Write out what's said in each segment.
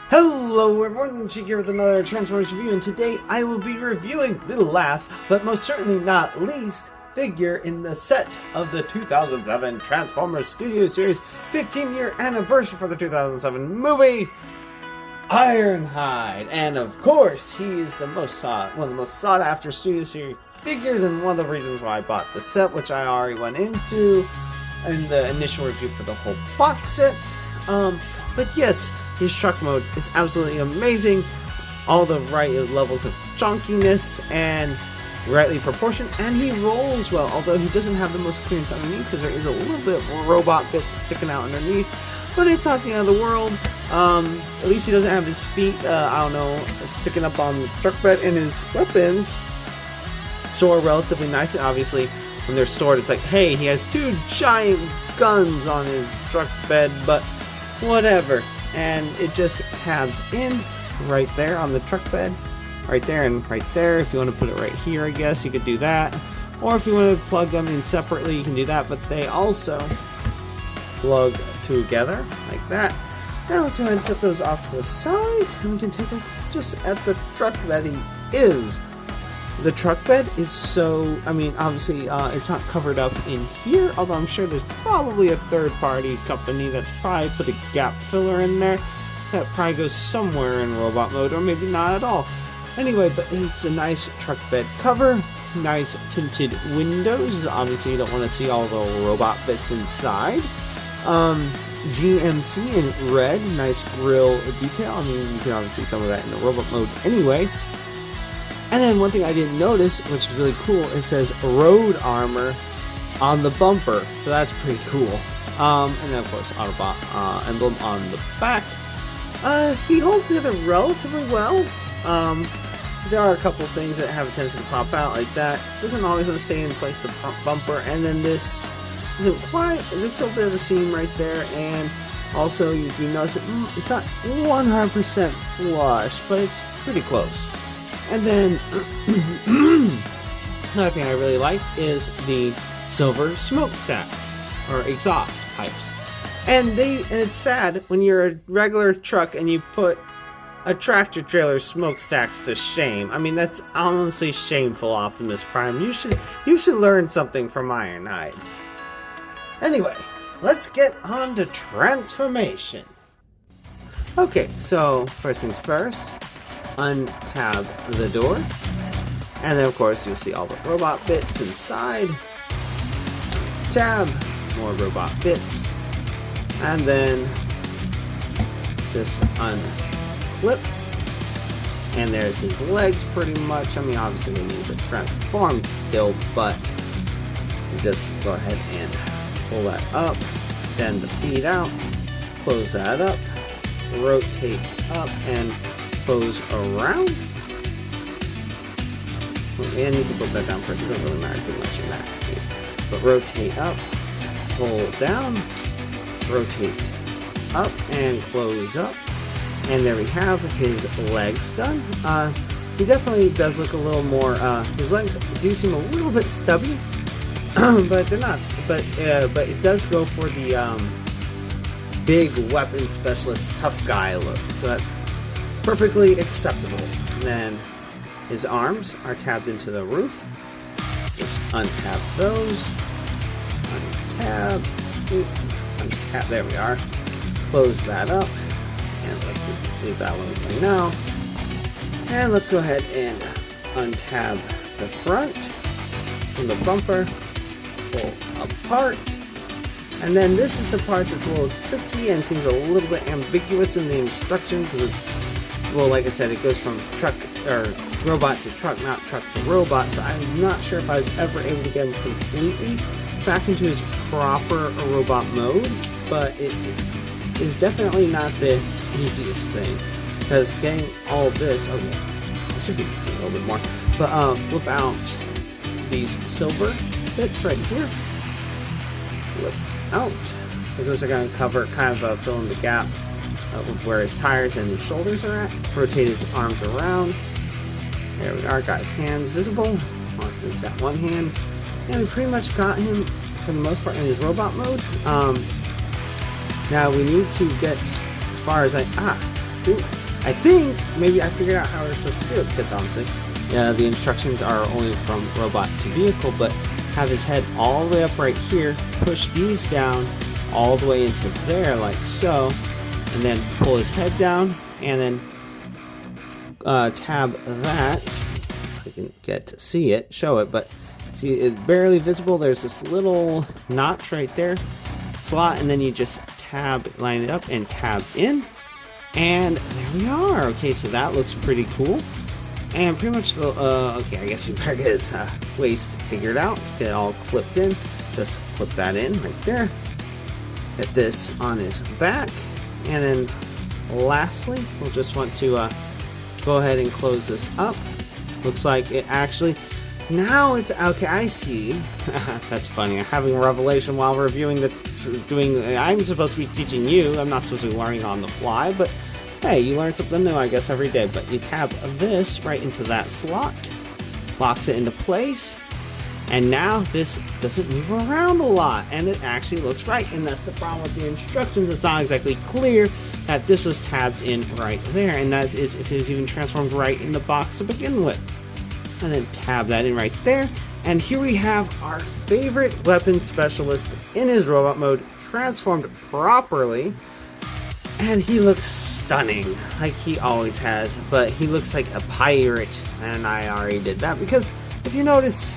Hello everyone, Cheek here with another Transformers review, and today I will be reviewing the last, but most certainly not least, figure in the set of the 2007 Transformers Studio Series 15-year anniversary for the 2007 movie, Ironhide. And of course, he is one of the most sought after Studio Series figures, and one of the reasons why I bought the set, which I already went into in the initial review for the whole box set. But yes, his truck mode is absolutely amazing. All the right levels of chunkiness and rightly proportioned, and he rolls well, although he doesn't have the most clearance underneath because there is a little bit of robot bits sticking out underneath, but it's not the end of the world. At least he doesn't have his feet, sticking up on the truck bed, and his weapons store relatively nicely. Obviously, when they're stored, it's like, hey, he has two giant guns on his truck bed, but whatever. And it just tabs in right there on the truck bed, right there and right there. If you want to put it right here, I guess you could do that, or if you want to plug them in separately, you can do that. But they also plug together like that. Now let's go ahead and set those off to the side, and we can take a look just at the truck that he is. The truck bed is so, obviously it's not covered up in here, although I'm sure there's probably a third-party company that's probably put a gap filler in there that probably goes somewhere in robot mode, or maybe not at all. Anyway, but it's a nice truck bed cover, nice tinted windows. Obviously you don't want to see all the robot bits inside. GMC in red, nice grille detail. You can obviously see some of that in the robot mode anyway. And then one thing I didn't notice, which is really cool, it says road armor on the bumper, so that's pretty cool. And then of course Autobot emblem on the back. He holds together relatively well. There are a couple things that have a tendency to pop out like that. Doesn't always want to stay in place, the front bumper, and then this isn't quite. There's a little bit of a seam right there, and also if you notice it's not 100% flush, but it's pretty close. And then another thing I really like is the silver smokestacks or exhaust pipes. And it's sad when you're a regular truck and you put a tractor trailer smokestacks to shame. That's honestly shameful, Optimus Prime. You should learn something from Ironhide. Anyway, let's get on to transformation. Okay, so first things first. Untab the door, and then of course you'll see all the robot bits inside. Tab, more robot bits, and then just unclip, and there's his legs pretty much. Obviously they need to transform still, but you just go ahead and pull that up, extend the feet out, close that up, rotate up, and close around, and you can put that down first. It doesn't really matter too much in that case. But rotate up, pull down, rotate up, and close up. And there we have his legs done. He definitely does look a little more. His legs do seem a little bit stubby, but they're not. But it does go for the big weapon specialist tough guy look. So that's perfectly acceptable. And then his arms are tabbed into the roof. Just untap those. Untap. Untap. There we are. Close that up. And let's leave that one for now. And let's go ahead and untab the front from the bumper. Pull apart. And then this is the part that's a little tricky and seems a little bit ambiguous in the instructions. Well, like I said, it goes from truck or robot to truck, not truck to robot. So I'm not sure if I was ever able to get him completely back into his proper robot mode, but it is definitely not the easiest thing, because getting all this, okay, it should be a little bit more, but flip out these silver bits right here, flip out, because those are going to cover, kind of fill in the gap of where his tires and his shoulders are at. Rotate his arms around. There we are, got his hands visible. On There's that one hand. And we pretty much got him, for the most part, in his robot mode. Now we need to get as far as I think maybe I figured out how we're supposed to do it, because honestly, the instructions are only from robot to vehicle, but have his head all the way up right here, push these down all the way into there like so, and then pull his head down, and then tab that. If I can get to see it, show it, but see, it's barely visible. There's this little notch right there, slot, and then you just tab, line it up, and tab in, and there we are. Okay, so that looks pretty cool. And pretty much the, okay, I guess we better get his waist figured out. Get it all clipped in. Just clip that in right there. Get this on his back. And then lastly, we'll just want to go ahead and close this up. Looks like it actually, now it's, okay, I see. That's funny. I'm having a revelation while reviewing I'm supposed to be teaching you. I'm not supposed to be learning on the fly, but hey, you learn something new, I guess, every day. But you tab this right into that slot, locks it into place, and now this doesn't move around a lot, and it actually looks right. And that's the problem with the instructions. It's not exactly clear that this is tabbed in right there, and that is if it was even transformed right in the box to begin with. And then tab that in right there, and here we have our favorite weapon specialist in his robot mode, transformed properly. And he looks stunning, like he always has, but he looks like a pirate, and I already did that, because if you notice,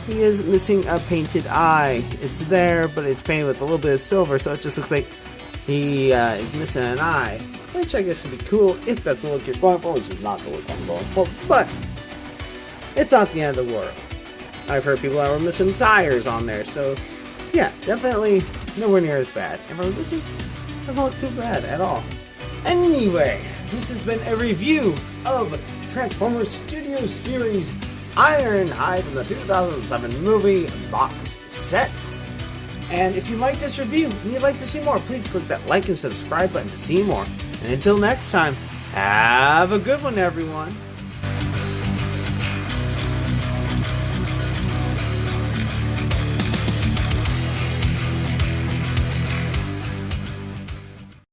he is missing a painted eye. It's there, but it's painted with a little bit of silver, so it just looks like he is missing an eye, which I guess would be cool if that's the look you're going for, which is not the look I'm going for, but it's not the end of the world. I've heard people that were missing tires on there, so yeah, definitely nowhere near as bad. And from a distance, doesn't look too bad at all. Anyway, this has been a review of Transformers Studio Series Ironhide from the 2007 movie box set. And if you like this review and you'd like to see more, please click that like and subscribe button to see more. And until next time, have a good one, everyone.